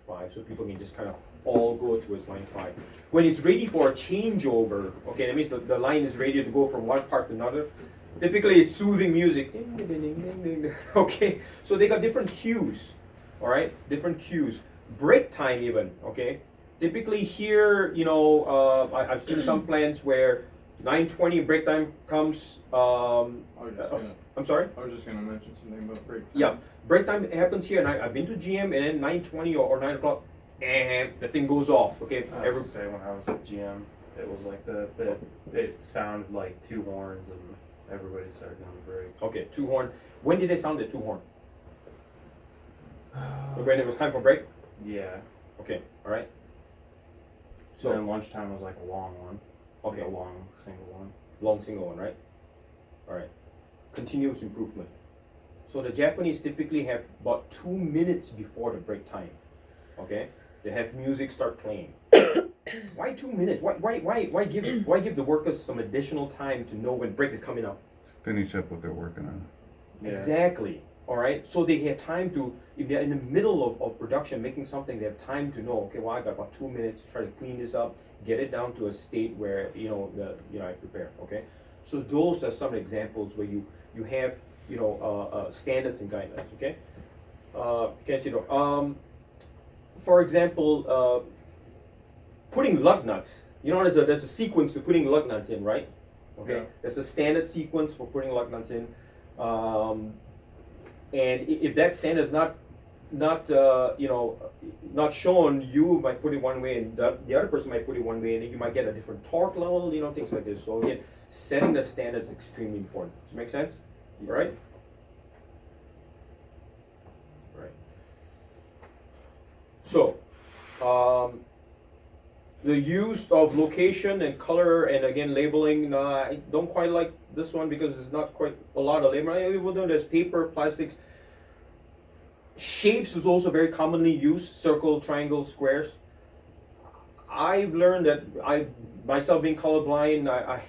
5, so people can just kind of all go towards line 5. When it's ready for a changeover, okay, that means the line is ready to go from one part to another. Typically, it's soothing music. Okay, so they got different cues, all right, different cues. Break time even, okay. Typically here, you know, I've seen some plants where 9:20 break time comes. I'm sorry? I was just going to mention something about break time. Yeah, break time happens here, and I've been to GM, and then 9:20 or 9 o'clock, and the thing goes off, okay? I was say when I was at GM, it was like it sounded like 2 horns, and everybody started on the break. Okay, 2 horn. When did they sound the 2 horn? When it was time for break? Yeah. Okay, all right. So then lunchtime was like a long one. Okay. Like a long single one. Long single one, right? All right. Continuous improvement. So the Japanese typically have about 2 minutes before the break time. Okay, they have music start playing. Why 2 minutes? Why give the workers some additional time to know when break is coming up? Finish up what they're working on. Yeah. Exactly. All right. So they have time to, if they're in the middle of production making something, they have time to know. Okay, well I got about 2 minutes to try to clean this up, get it down to a state where I prepare. Okay. So those are some examples where you have standards and guidelines. Okay. Can see for example, putting lug nuts. You know, there's a sequence to putting lug nuts in, right? Okay. Yeah. There's a standard sequence for putting lug nuts in. And if that standard is not shown, you might put it one way, and the other person might put it one way, and then you might get a different torque level, things like this. So again, setting the standard is extremely important. Does it make sense? All right? Right. So, the use of location and color, and again labeling. I don't quite like this one because it's not quite a lot of labeling. Even though there's paper, plastics. Shapes is also very commonly used: circle, triangle, squares. I've learned that myself being colorblind, I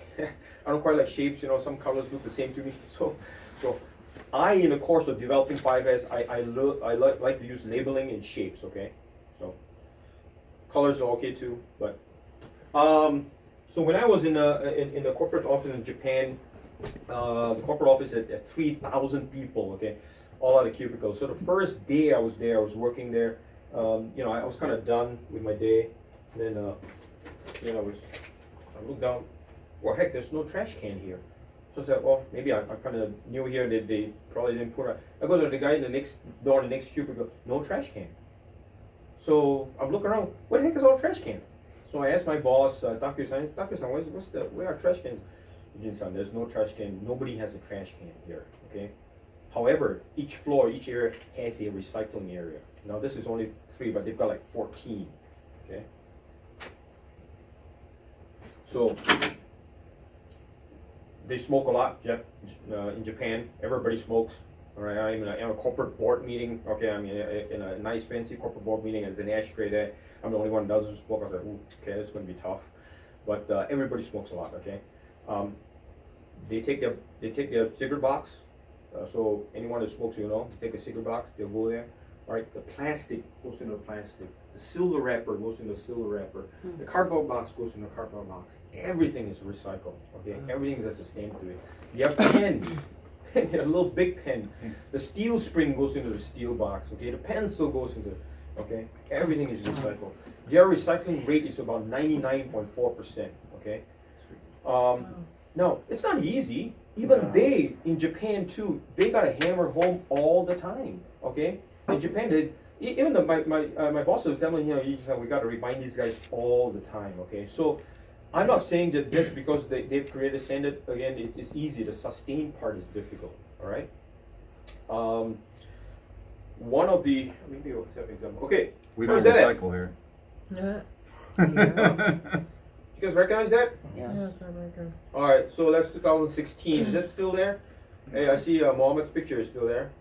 don't quite like shapes. Some colors look the same to me. So in the course of developing 5S, I like to use labeling and shapes. Okay, so colors are okay too. But so when I was in the corporate office in Japan, the corporate office had 3,000 people. Okay, all out of cubicles. So the first day I was there, I was working there. I was kind of done with my day. And then I looked down. Well, heck, there's no trash can here. So I said, well, maybe I'm kind of new here. They probably didn't put it. I go to the guy in the next door, the next cubicle, no trash can. So I'm looking around. What the heck is all trash can? So I asked my boss, Dr. San, where are trash cans? Jin-san, there's no trash can. Nobody has a trash can here. Okay. However, each floor, each area has a recycling area. Now this is only 3, but they've got like 14. Okay. So they smoke a lot, Jeff. In Japan, everybody smokes. All right, I'm in a corporate board meeting. Okay, I'm in a nice fancy corporate board meeting, and there's an ashtray there. I'm the only one that doesn't smoke. I was like, ooh, okay, this is going to be tough. But everybody smokes a lot. Okay, they take their cigarette box. So anyone that smokes, they take a cigarette box. They'll go there. All right, the plastic goes into the plastic. The silver wrapper goes into the silver wrapper. The cardboard box goes into the cardboard box. Everything is recycled. Okay, everything has a stamp to it. You have a pen, a little big pen. The steel spring goes into the steel box. Okay, the pencil goes into. Okay, everything is recycled. Their recycling rate is about 99.4%. Okay. Now it's not easy. Even they in Japan too, they gotta hammer home all the time. Okay. In Japan, even my boss was telling me, we got to remind these guys all the time. Okay, so I'm not saying that just because they've created a standard, again, it is easy. The sustain part is difficult. All right. One of the maybe I'll set an example. Okay, We don't where's that recycle here. Yeah. You guys recognize that? Yeah, it's our burger. All right, so that's 2016. Is that still there? Hey, I see Mohammed's picture is still there.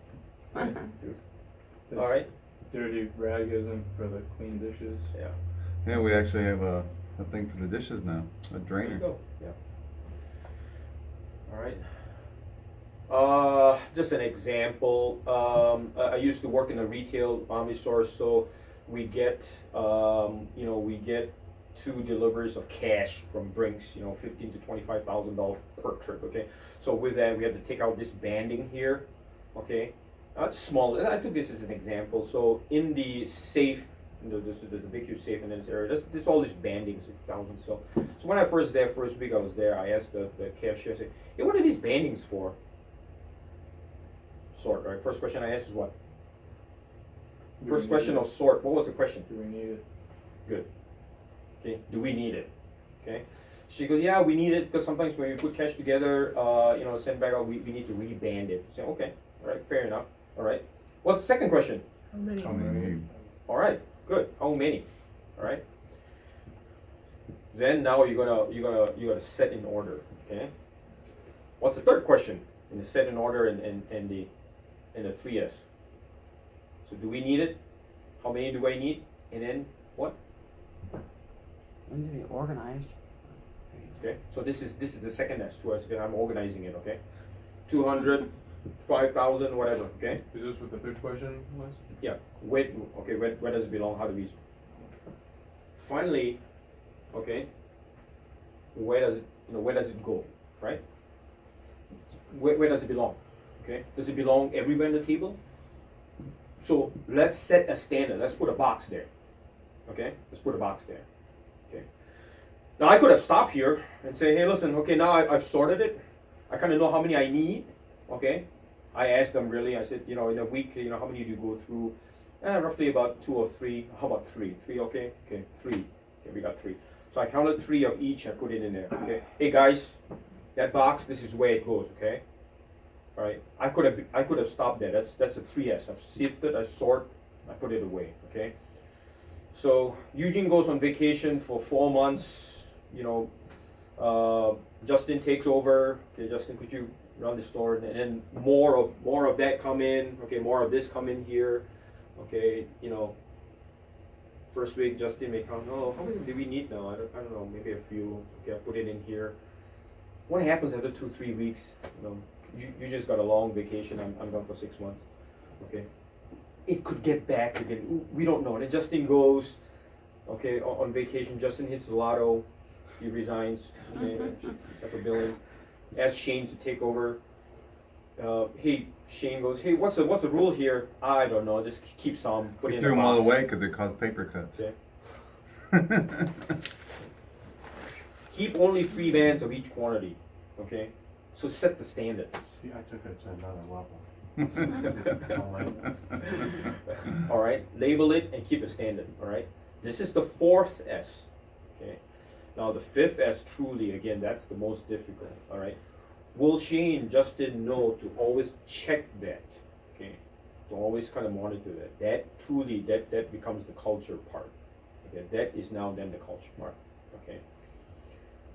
All right. Dirty ragism for the clean dishes. Yeah. Yeah, we actually have a thing for the dishes now, a There you drainer. go. Yeah. All right. Just an example. I used to work in a retail store, so we get, we get 2 deliveries of cash from Brinks, $15,000 to $25,000 per trip, okay? So with that, we have to take out this banding here, okay? Small, I took this as an example. So in the safe, there's a big huge safe in this area. There's all these bandings down. So when I first there, first week I was there, I asked the cashier, I said, hey, what are these bandings for? Sort, right? First question I asked is what? Do First we question need of sort. What was the question? Do we need it? Good. Okay. Do we need it? Okay. She goes, yeah, we need it because sometimes when we put cash together, send back out, we need to reband it. I say, okay, all right, fair enough. All right. What's the second question? How many? How many? All right, good. How many? All right. Then now you're gonna set in order. Okay. What's the third question in the set in order and the 3S? So do we need it? How many do I need? And then what? Need to be organized. Okay. So this is the second S to us. Okay, I'm organizing it. Okay. 200, 5,000, whatever. Okay. Is this what the third question was? Yeah. Where does it belong? How do we? Finally, okay. Where does it go? Right. Where does it belong? Okay. Does it belong everywhere on the table? So let's set a standard. Let's put a box there. Okay. Let's put a box there. Okay. Now I could have stopped here and say, hey, listen. Okay, now I've sorted it. I kind of know how many I need. Okay. I asked them really. I said, in a week, how many do you go through? Roughly about 2 or 3. How about 3? 3, okay? Okay, 3. Okay, we got 3. So I counted 3 of each. I put it in there. Okay. Hey guys, that box. This is where it goes. Okay. All right. I could have stopped there. That's a 3S. I've sifted. I sort. I put it away. Okay. So Eugene goes on vacation for 4 months. Justin takes over. Okay, Justin, could you run the store? And then more of that come in. Okay, more of this come in here. Okay, first week Justin may come. Oh, how many do we need now? I don't know. Maybe a few. Okay, I put it in here. What happens after 2-3 weeks? You just got a long vacation. I'm gone for 6 months. Okay, it could get back again. Ooh, we don't know. And then Justin goes. Okay, on vacation. Justin hits the lotto. He resigns. Okay, after billing. Asks Shane to take over. Shane goes, hey, what's the rule here? I don't know. Just keep some. Put We it in threw the them all box. away because it caused paper cuts. Okay. Keep only 3 bands of each quantity. Okay. So set the standard. See, I took it to another level. All right. Label it and keep a standard. All right. This is the 4th S. Okay. Now the 5th S, truly, again, that's the most difficult. All right. Will Shane just didn't know to always check that, okay? To always kind of monitor that. That truly, that becomes the culture part. Okay, that is now then the culture part. Okay.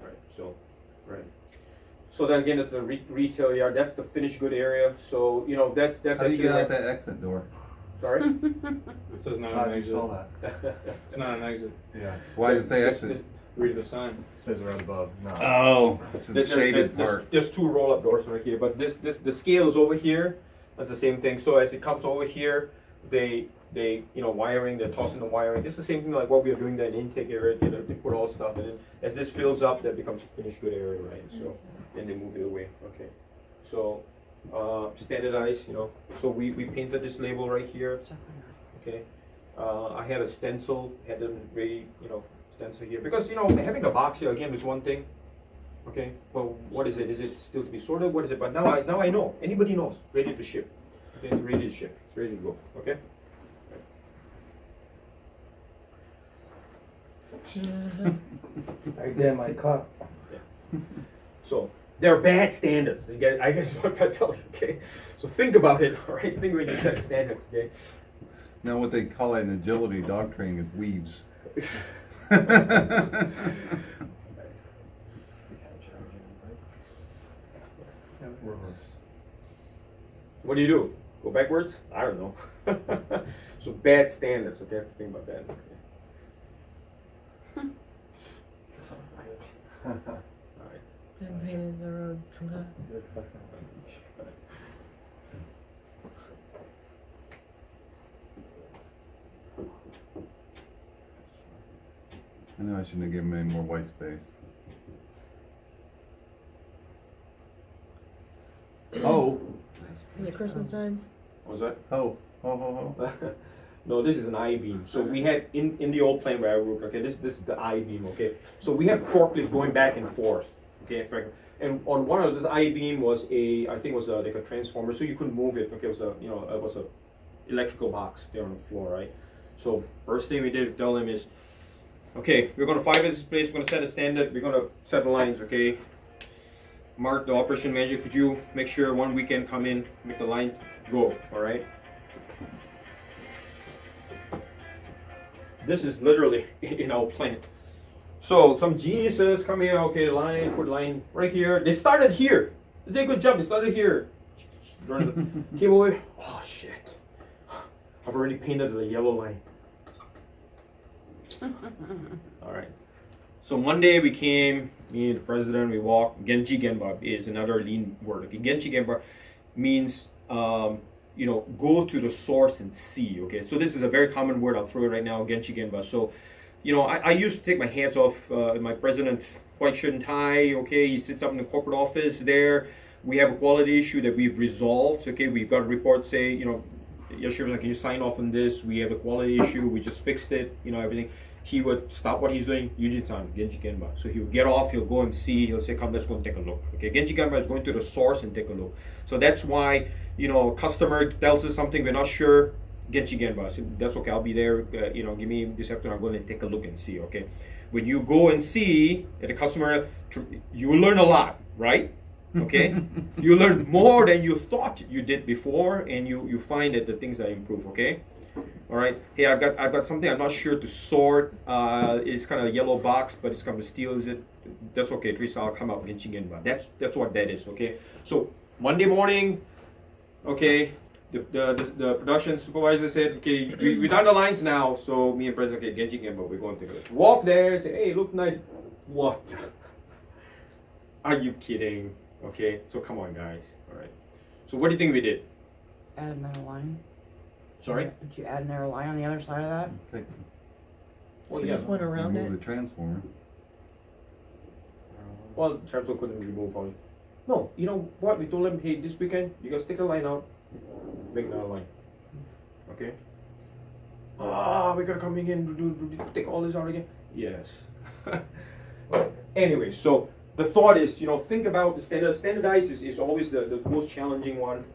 All right. So, right. So then again, it's the retail yard. That's the finished good area. So that's How do you actually get out right- that exit door? Sorry. It says not Glad an you exit. saw that. It's not an exit. Yeah, Why does it say This- exit? Read the sign. it says right above, no. Oh, it's the There's- shaded there's- part. There's 2 roll-up doors right here, but the scale is over here. That's the same thing. So as it comes over here, they wiring, they're tossing the wiring. It's the same thing like what we are doing that intake area. They put all stuff in it. As this fills up, that becomes a finished good area, right? So then they move it away. Okay. So standardized, So we painted this label right here. Okay. I had a stencil, had them ready, stencil here. Because, having a box here, again, is one thing. Okay, well, what is it? Is it still to be sorted? What is it? But now I know. Anybody knows. Ready to ship. Okay, it's ready to ship. It's ready to go. Okay? Right there, my cup. So, there are bad standards. Again, I guess what I tell you, okay? So think about it, all right? Think when you set standards, okay? Now what they call it in agility dog training is weaves. Reverse. What do? Go backwards? I don't know. So bad standards, okay? Let's think about that. Okay. All right. And painted the road from that. I know I shouldn't have given him any more white space. Oh, Is it Christmas time? What was that? ho, ho, ho, ho. No, this is an I-beam. So we had in the old plant where I work, okay, this is the I-beam, okay. So we have forklift going back and forth, okay. And on one of the I-beam was I think it was like a transformer, so you couldn't move it. Okay, it was it was a electrical box there on the floor, right? So first thing we did tell them is, okay, we're gonna 5 this place, we're gonna set a standard, we're gonna set the lines, okay. Mark, the operation manager, could you make sure one weekend come in, make the line go, all right? This is literally in our plant. So some geniuses come here, okay, line, put line right here. They started here. They did a good job, they started here. Came away, oh shit. I've already painted the yellow line. All right. So Monday we came, me and the president, we walked. Genji Genba is another lean word. Okay, Genji Genba means go to the source and see. Okay, so this is a very common word. I'll throw it right now, Genji Genba. So, I used to take my hands off my president, white shirt and tie. Okay, he sits up in the corporate office there. We have a quality issue that we've resolved. Okay, we've got a report say, yes, sure, can you sign off on this? We have a quality issue. We just fixed it. Everything. He would stop what he's doing, Yuji-san, Genji Genba. So he would get off, he'll go and see, he'll say, come, let's go and take a look. Okay, Genji Genba is going to the source and take a look. So that's why, customer tells us something we're not sure, Genji Genba. So that's okay, I'll be there, give me this afternoon, I'm going to take a look and see, okay? When you go and see the customer, you will learn a lot, right? Okay? You learn more than you thought you did before, and you find that the things are improved, okay? All right. Hey, I've got something I'm not sure to sort. It's kind of a yellow box, but it's kind of steel. Is it? That's okay, Teresa. I'll come up Genji Genba. That's what that is. Okay. So Monday morning, okay. The production supervisor said, okay, we done the lines now. So me and President, okay, Genji Genba, we're going to take a walk there. Say, hey, look nice. What? Are you kidding? Okay. So come on, guys. All right. So what do you think we did? Add another line. Sorry. Did you add another line on the other side of that? Take, Well, We just went around remove it. the transformer. Well, transfer couldn't be moved on. No, you know what? We told them, hey, this weekend, you guys take a line out, make another line. Okay? We gotta come again, take all this out again? Yes. Anyway, so the thought is, think about the standardized is always the most challenging one.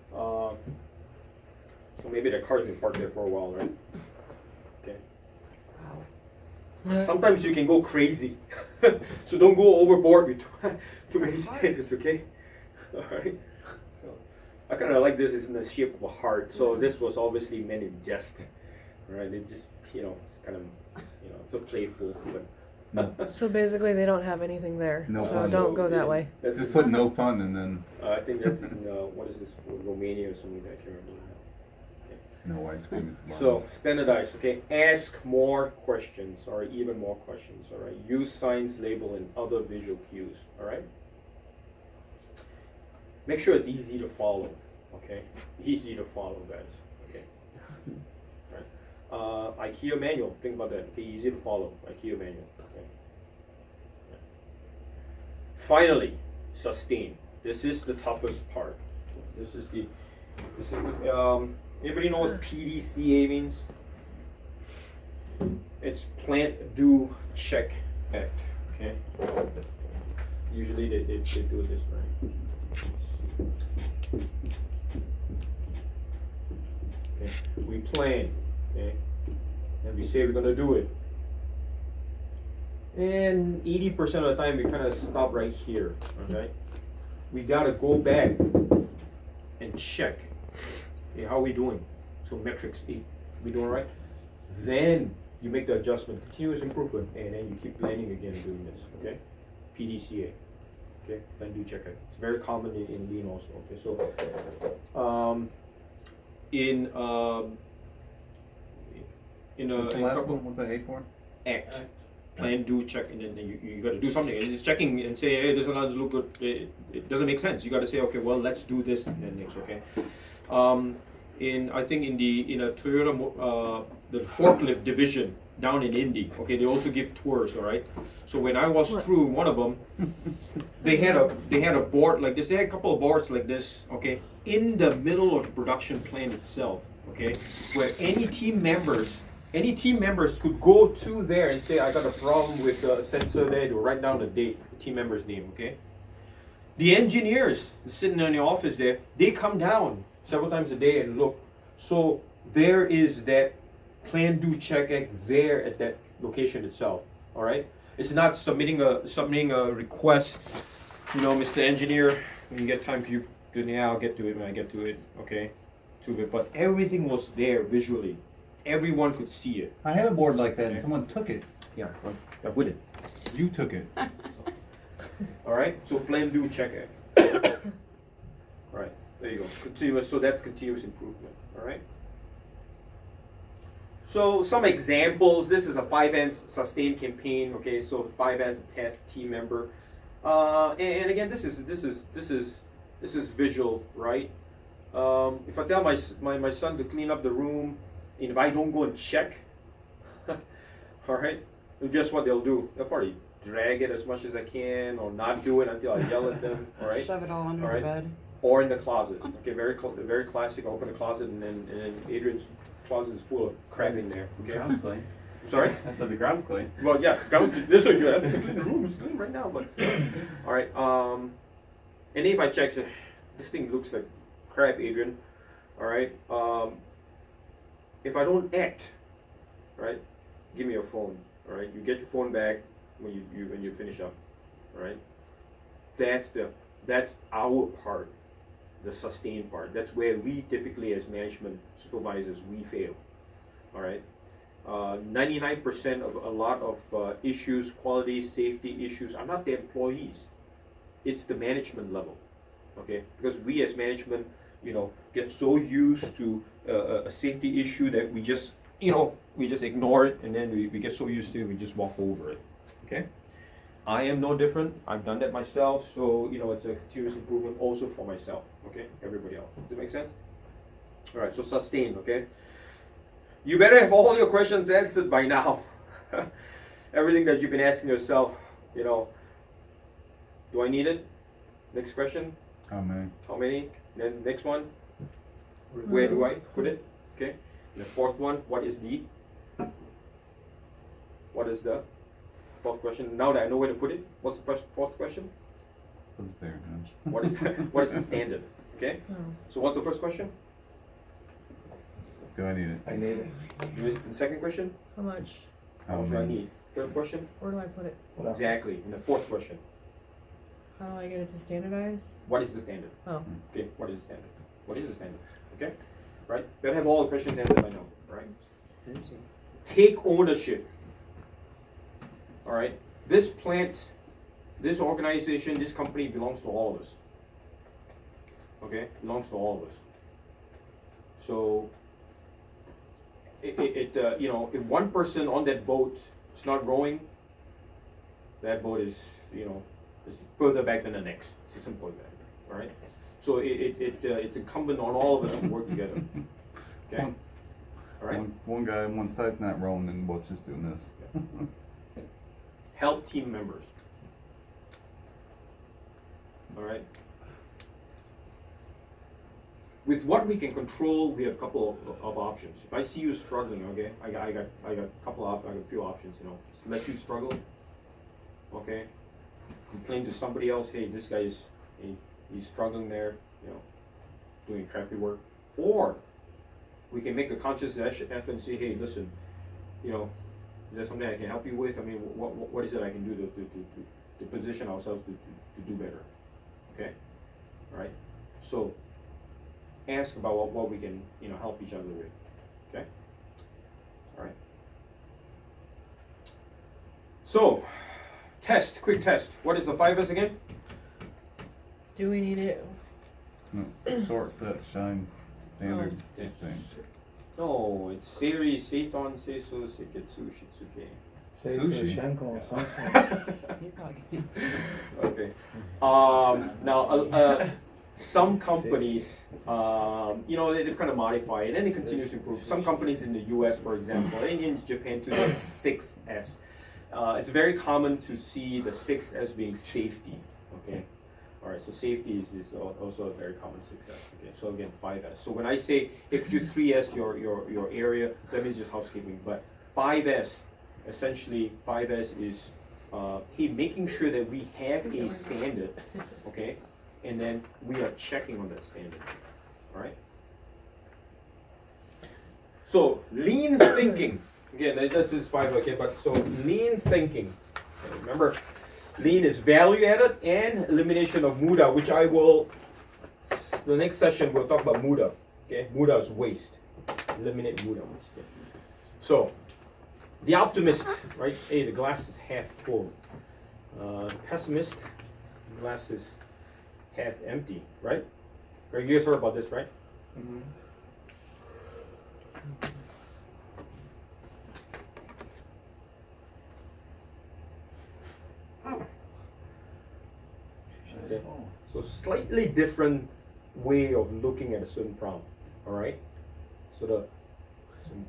So maybe the car's been parked there for a while, right? Okay. Wow. Yeah. Sometimes you can go crazy. So don't go overboard with too many standards, okay? Alright. So I kinda like this, it's in the shape of a heart. So this was obviously meant in jest. Right? It just it's kind of it's a playful, but So basically, they don't have anything there. No so fun. don't go that way. That's Just put no fun and then I think that's in what is this, Romania or something, I can't remember. no ice cream at the So bottom. standardize, okay? Ask more questions, or even more questions, all right? Use signs, label, and other visual cues, all right? Make sure it's easy to follow, okay? Easy to follow, guys, okay? Right. IKEA manual, think about that, okay? Easy to follow, IKEA manual, okay? Yeah. Finally, sustain. This is the toughest part. Everybody knows PDCA means? It's plant, do, check, act. Okay? Usually they do this, right? Okay. We plan, okay? And we say we're gonna do it. And 80% of the time we kind of stop right here, okay? We gotta go back and check. Okay, how are we doing? So metrics 8, we doing all right? Then you make the adjustment, continuous improvement, and then you keep planning again doing this, okay? PDCA, okay? Then do check it. It's very common in lean also, okay? So, What's the last one? What's that A for? act. Plan, do, check, and then you got to do something. And it's checking and say, hey, this doesn't look good. It doesn't make sense. You got to say, okay, well, let's do this, and then next, okay. I think in a Toyota, the forklift division, down in Indy. Okay, they also give tours. All right. So when I was What? through one of them, they had a board like this. They had a couple of boards like this. Okay, in the middle of the production plant itself. Okay, where any team members could go to there and say, I got a problem with the sensor there. To write down the date, the team member's name. Okay. The engineers sitting in the office there, they come down several times a day and look. So there is that plan, do, check, act there at that location itself. All right. It's not submitting a request. You know, Mr. Engineer, when you get time, can you do it? Yeah, I'll get to it when I get to it. Okay, to it. But everything was there visually. Everyone could see it. I had a board like that and Okay. someone took it. Yeah, I wouldn't. You took it. All right. So plan, do, check, act. All right. There you go. Continuous. So that's continuous improvement. All right. So some examples. This is a 5S sustained campaign. Okay, so 5S test team member, and again, this is visual, right? If I tell my son to clean up the room, and if I don't go and check, all right, guess what they'll do? They'll probably drag it as much as I can, or not do it until I yell at them. All right, Shove it all under All right. the bed. or in the closet. Okay, very classic. I open the closet and then Adrian's closet is full of crap in there. The Okay. ground's clean. Sorry. I said the ground's clean. Well, yeah, this is good. I have to clean the room. It's clean right now, but all right. And if I check, this thing looks like crap, Adrian. All right. If I don't act, right, give me your phone. All right. You get your phone back when you finish up. All right. That's our part, the sustain part. That's where we typically, as management supervisors, we fail. All right. 99% of a lot of issues, quality, safety issues, are not the employees. It's the management level, okay? Because we as management, get so used to a safety issue that we just ignore it, and then we get so used to it, we just walk over it, okay? I am no different. I've done that myself, so it's a continuous improvement also for myself, okay? Everybody else. Does that make sense? All right, so sustain, okay? You better have all your questions answered by now. Everything that you've been asking yourself, do I need it? Next question, How many? how many? Then next one, where do I put it? Okay. And the fourth one, what is the fourth question? Now that I know where to put it, what's the fourth question? Who's there? What is the standard? Okay. Oh. So what's the first question? Do I need it? I need it. The second question, How much? how much do I need? Third question, Where do I put it? exactly. And the fourth question, How do I get it to standardize? what is the standard? Oh. Okay, what is the standard? What is the standard? Okay, right? Better have all the questions answered by now, right? Take ownership. All right, this plant, this organization, this company belongs to all of us. Okay, belongs to all of us. So, if one person on that boat is not rowing, that boat is further back than the next. It's as simple as that. All right. So it's incumbent on all of us to work together. Okay. One- All right. One guy on one side's not rowing and the boat's just doing this. Help team members. All right. With what we can control, we have a couple of options. If I see you struggling, okay, I got a few options. Just let you struggle. Okay. Complain to somebody else. Hey, this guy he's struggling there. Doing crappy work. Or we can make a conscious effort and say, hey, listen, is there something I can help you with? I mean, what is it I can do to position ourselves to do better? Okay. All right. So ask about what we can help each other with. Okay. All right. So quick test. What is the 5S again? Do we need it? No, sort, set, shine, standard, sustain. No, it's Seri, Seiton, Seiso, Seiketsu, Shitsuke. Sushi. You probably Okay. Now, some companies, they've kind of modified it and it continues to improve. Some companies in the US, for example, and in Japan too, there's 6S. It's very common to see the 6S being safety, okay? All right, so safety is also a very common 6S, okay? So again, 5S. So when I say, hey, could you 3S your area, that means just housekeeping. But 5S, essentially 5S is, hey, making sure that we have a standard, okay? And then we are checking on that standard, all right? So lean thinking, again, this is 5, okay, but so lean thinking, okay, remember, lean is value added and elimination of muda, which I will, the next session we'll talk about muda, okay? Muda is waste, eliminate muda waste, okay? So, the optimist, right? Hey, the glass is half full. The pessimist, the glass is half empty, right? You guys heard about this, right? Mm-hmm. Okay. So slightly different way of looking at a certain problem, all right? So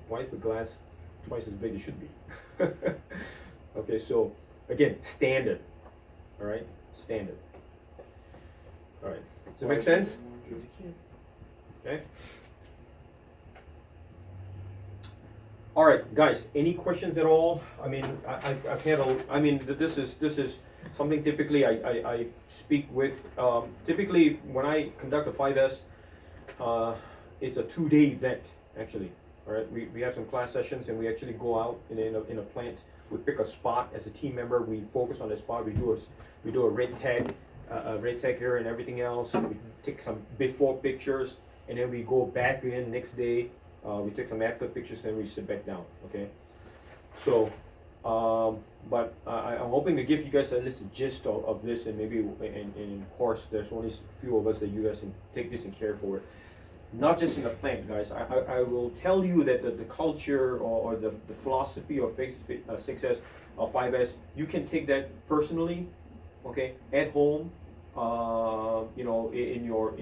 why is the glass twice as big as it should be? Okay, so again, standard, all right? Standard. All right, does that make sense? It's cute. Okay. All right, guys. Any questions at all? I mean, I've had this is something typically I speak with. Typically, when I conduct a 5S, it's a 2-day event actually. All right, we have some class sessions and we actually go out in a plant. We pick a spot as a team member. We focus on the spot. We do a red tag. Red tag here and everything else. We take some before pictures and then we go back in next day. We take some after pictures and we sit back down. Okay. So, but I'm hoping to give you guys at least a gist of this, and maybe and of course there's only a few of us that you guys can take this and care for it. Not just in the plant, guys. I will tell you that the culture or the philosophy of 6S or 5S, you can take that personally, okay, at home, in your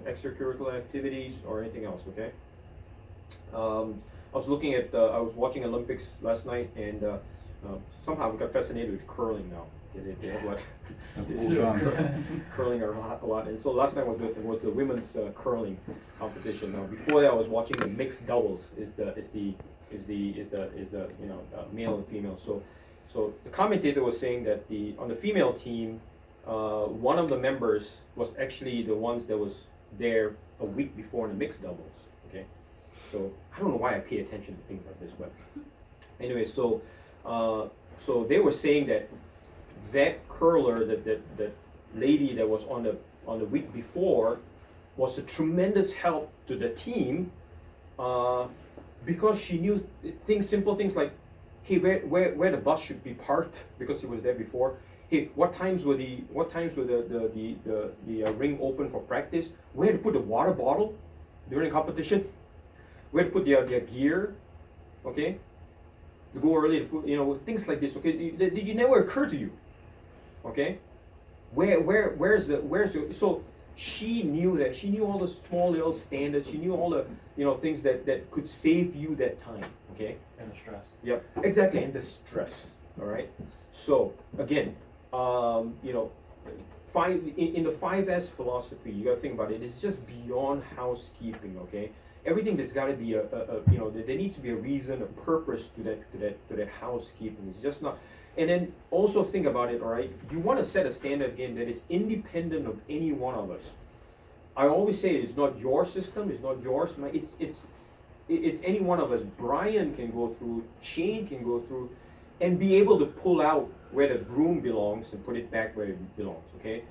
extracurricular activities or anything else, okay. I was watching Olympics last night, and somehow I got fascinated with curling now. They have what? Curling a lot, and so last night was the women's curling competition. Now before that, I was watching the mixed doubles. Is the male and female. So the commentator was saying that on the female team, one of the members was actually the ones that was there a week before in the mixed doubles. Okay, so I don't know why I pay attention to things like this, but anyway, so they were saying that curler, that lady that was on the week before, was a tremendous help to the team, because she knew simple things like, hey, where the bus should be parked, because he was there before. Hey, what times were the ring open for practice? Where to put the water bottle during the competition? Where to put their gear? Okay, to go early. To put, things like this. Okay, you never occur to you. Okay, where's the so she knew that. She knew all the small little standards. She knew all the things that could save you that time. Okay. And the stress. Yep, exactly, and the stress. All right. So again, in the 5S philosophy, you got to think about it. It's just beyond housekeeping. Okay. Everything there's got to be there needs to be a reason, a purpose to that housekeeping. It's just not. And then also think about it. All right. You want to set a standard again that is independent of any one of us. I always say it's not your system. It's not yours. It's any one of us. Brian can go through, Shane can go through, and be able to pull out where the broom belongs and put it back where it belongs, okay?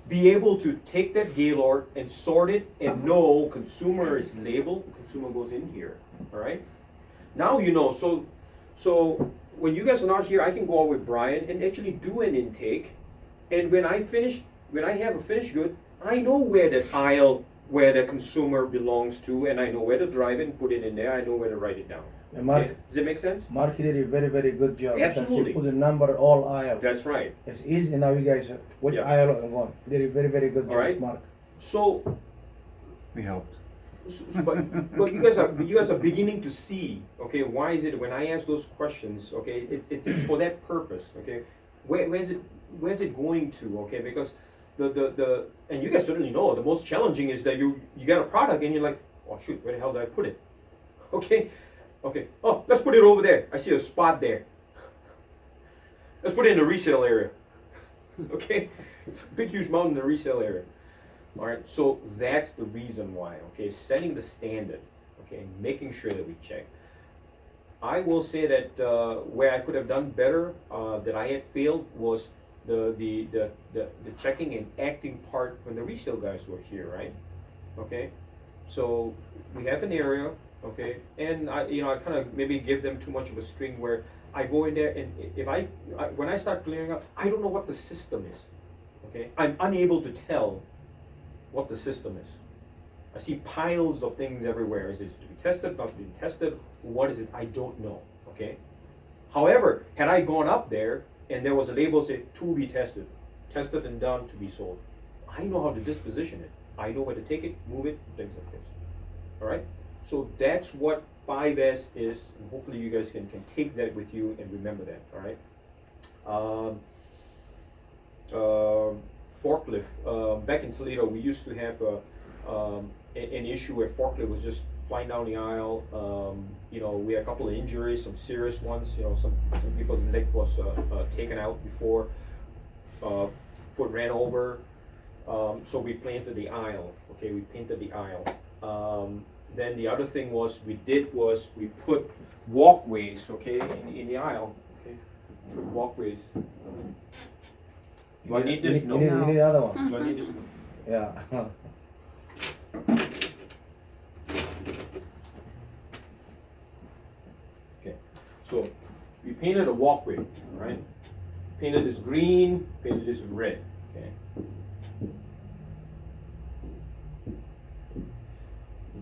Be able to take that Gaylord and sort it and know consumer is labeled, consumer goes in here, all right? Now you know, so when you guys are not here, I can go out with Brian and actually do an intake, and when I have a finished good, I know where that aisle where the consumer belongs to, and I know where to drive it and put it in there. I know where to write it down. And Mark, Okay? Does it make sense? Mark did a very, very good job. Absolutely. Because he put the number all aisle. That's right. It's easy now, you guys, which Yeah. aisle I'm going. He did a very, very good job, All right. Mark. So, He helped. but you guys are beginning to see, okay, why is it when I ask those questions, okay, it's for that purpose, okay? Where's it going to, okay? Because the and you guys certainly know the most challenging is that you get a product and you're like, oh shoot, where the hell did I put it? Okay, oh, let's put it over there. I see a spot there. Let's put it in the resale area. Okay, big huge mountain in the resale area. All right, so that's the reason why, okay, setting the standard, okay, making sure that we check. I will say that where I could have done better, that I had failed, was the checking and acting part when the resale guys were here, right? Okay, so we have an area, okay, and I kind of maybe give them too much of a string where I go in there and if when I start clearing up, I don't know what the system is, okay? I'm unable to tell what the system is. I see piles of things everywhere. Is it to be tested, not to be tested? What is it? I don't know, okay? However, had I gone up there and there was a label say, to be tested and done, to be sold, I know how to disposition it. I know where to take it, move it, things like this, all right? So that's what 5S is, and hopefully you guys can take that with you and remember that, all right? Forklift. Back in Toledo, we used to have an issue where forklift was just flying down the aisle. We had a couple of injuries, some serious ones. Some people's leg was taken out before, foot ran over. So we painted the aisle. Okay, we painted the aisle. Then the other thing we put walkways. Okay, in the aisle. Okay, put walkways. Do I need this? No. You need the other one. Do I need this? Yeah. Okay. So we painted a walkway, right? Painted this green, painted this red. Okay.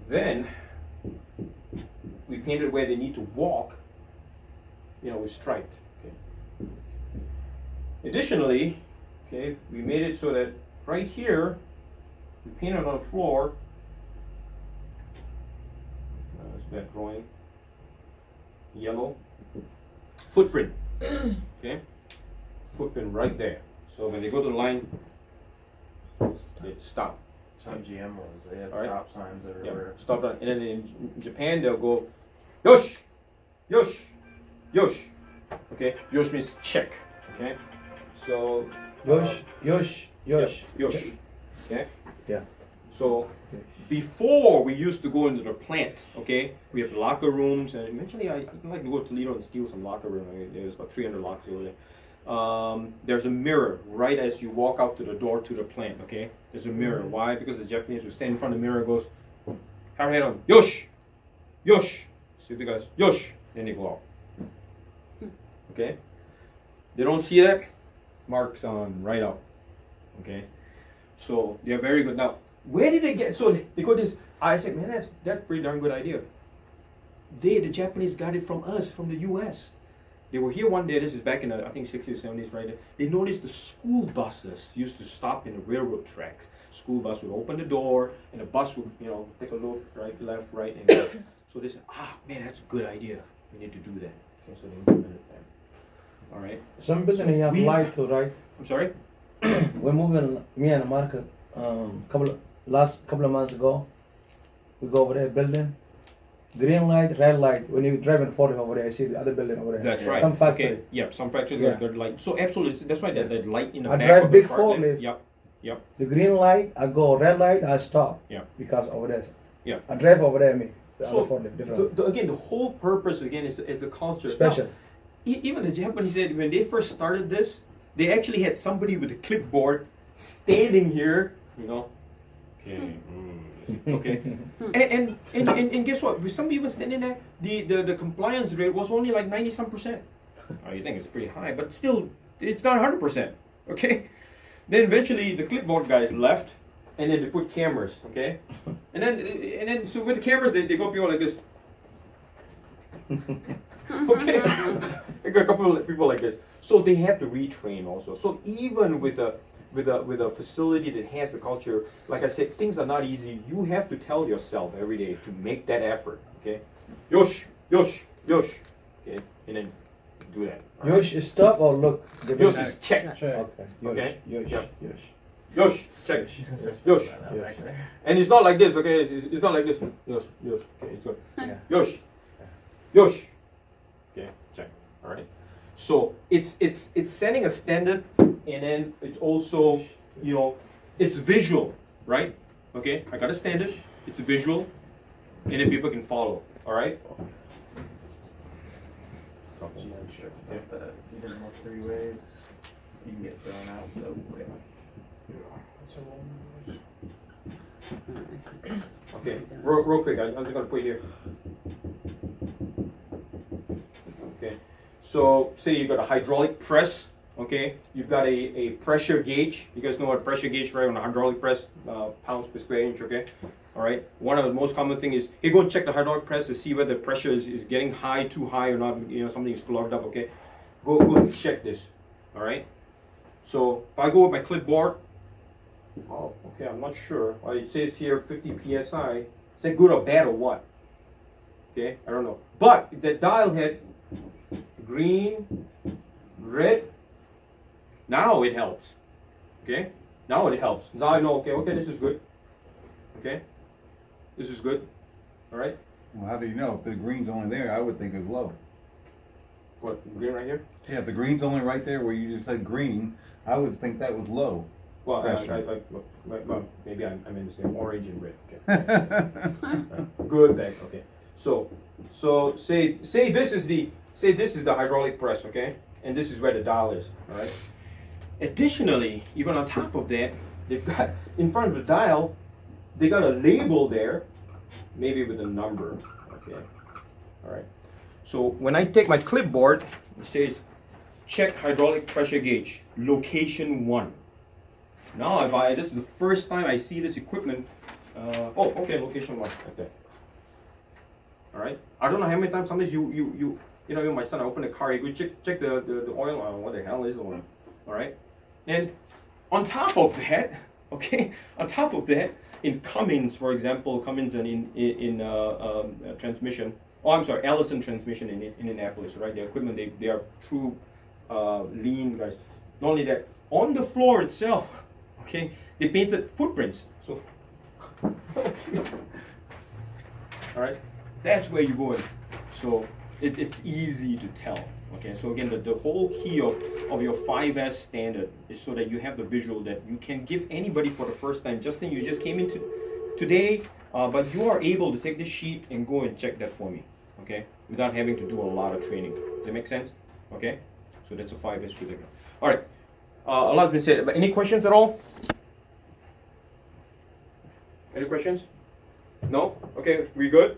Then we painted where they need to walk, with striped. Okay. Additionally, okay, we made it so that right here, we painted on the floor. It's that drawing. Yellow. Footprint. Okay? Footprint right there. So when they go to the line, they stop. Some GM was, they had All right. stop signs Yeah, everywhere. stop that. And then in Japan, they'll go, yosh, yosh, yosh. Okay? Yosh means check. Okay? So. Yosh, yosh, yosh. Yeah, yosh. Okay? Yeah. So before we used to go into the plant, okay? We have locker rooms, and eventually I'd like to go to Toledo and steal some locker room. There's about 300 lockers over there. There's a mirror right as you walk out to the door to the plant, okay? There's a mirror. Why? Because the Japanese will stand in front of the mirror and goes, have your head on, yosh, yosh. See the guys, yosh. Then they go out. Okay? They don't see that? Marks on right out. Okay? So they're very good. Now, where did they get? So they got this. I said, man, that's a pretty darn good idea. The Japanese got it from us, from the U.S. They were here one day. This is back in the, I think, 60s, 70s, right? They noticed the school buses used to stop in the railroad tracks. School bus would open the door, and the bus would, take a look, right, left, right, and go. So they said, man, that's a good idea. We need to do that. Okay, so they implemented that. All right. Some building you have light too, right? I'm sorry. We're moving, me and Mark, last couple of months ago. We go over there building. Green light, red light. When you drive in 40 over there, I see the other building over there. That's right. Some factory. Okay. Yep. Some factories Yeah. got good light. So absolutely, that's right. That light in the I back drive of the big car. forklift. Yep. Yep. The green light, I go. Red light, I stop. Yeah. Because over there. Yeah. I drive over there, me. The So, other forklift, different. Again, the whole purpose again is the culture. Special. Now, even the Japanese said when they first started this, they actually had somebody with a clipboard standing here. Okay. Okay. And guess what? With some people standing there, the compliance rate was only like 90-some%. Oh, you think it's pretty high, but still, it's not 100%. Okay. Then eventually the clipboard guys left, and then they put cameras. Okay. And then so with the cameras they go people like this. Okay. They got a couple of people like this. So they had to retrain also. So even with with a facility that has the culture, like I said, things are not easy. You have to tell yourself every day to make that effort. Okay, yosh, yosh, yosh. Okay, and then do that. all right? Yosh is stop or look? Yosh is check. Check. Okay. Yosh. Okay. Yosh. Yep. Yosh. Yosh, check. She's gonna start Yosh. spelling that out back there. And it's not like this. Okay, it's not like this. Yosh, yosh. Okay, it's good. Yeah. Yosh, yosh. Okay, check. All right. So it's setting a standard, and then it's also, you know, it's visual, right? Okay, I got a standard. It's visual, and then people can follow. All right. GM sure about that. If you didn't look 3 ways, you can get thrown out so quick. Okay, real quick. I'm just gonna put it here. Okay. So say you got a hydraulic press. Okay, you've got a pressure gauge. You guys know what pressure gauge, right? On a hydraulic press, pounds per square inch. Okay. All right. One of the most common thing is you go and check the hydraulic press to see whether the pressure is getting high, too high, or not. You know, something is clogged up. Okay. Go and check this. All right. So if I go with my clipboard, oh, okay, I'm not sure. It says here 50 psi. Is that good or bad or what? Okay, I don't know. But if the dial had green, red, now it helps. Okay, now it helps. Now I know. Okay, this is good. Okay, this is good. All right. Well, how do you know? If the green's only there, I would think it's low. What, green right here? Yeah, if the green's only right there where you just said green, I would think that was low. Well, Pressure. well, maybe I'm in the same orange and red. Okay. Good, bad. Okay. So say this is the hydraulic press, okay, and this is where the dial is. All right. Additionally, even on top of that, they've got in front of the dial, they got a label there, maybe with a number. Okay. All right. So when I take my clipboard, it says check hydraulic pressure gauge, location 1. Now this is the first time I see this equipment. Location 1 right there. All right. I don't know how many times. Sometimes you know, even my son, I open the car, you go check the oil. What the hell is the oil? All right. And on top of that, okay, in Cummins, for example, Cummins and in transmission. Oh, I'm sorry, Allison transmission in Indianapolis, right? The equipment, they are true lean guys. Not only that, on the floor itself, okay, they painted footprints. So, all right, that's where you go in. So it's easy to tell. Okay, so again, the whole key of your 5S standard is so that you have the visual that you can give anybody for the first time. Justin, you just came into today, but you are able to take this sheet and go and check that for me, okay, without having to do a lot of training. Does that make sense? Okay, so that's a 5S for that. All right, a lot has been said, but any questions at all? Any questions? No? Okay, we good?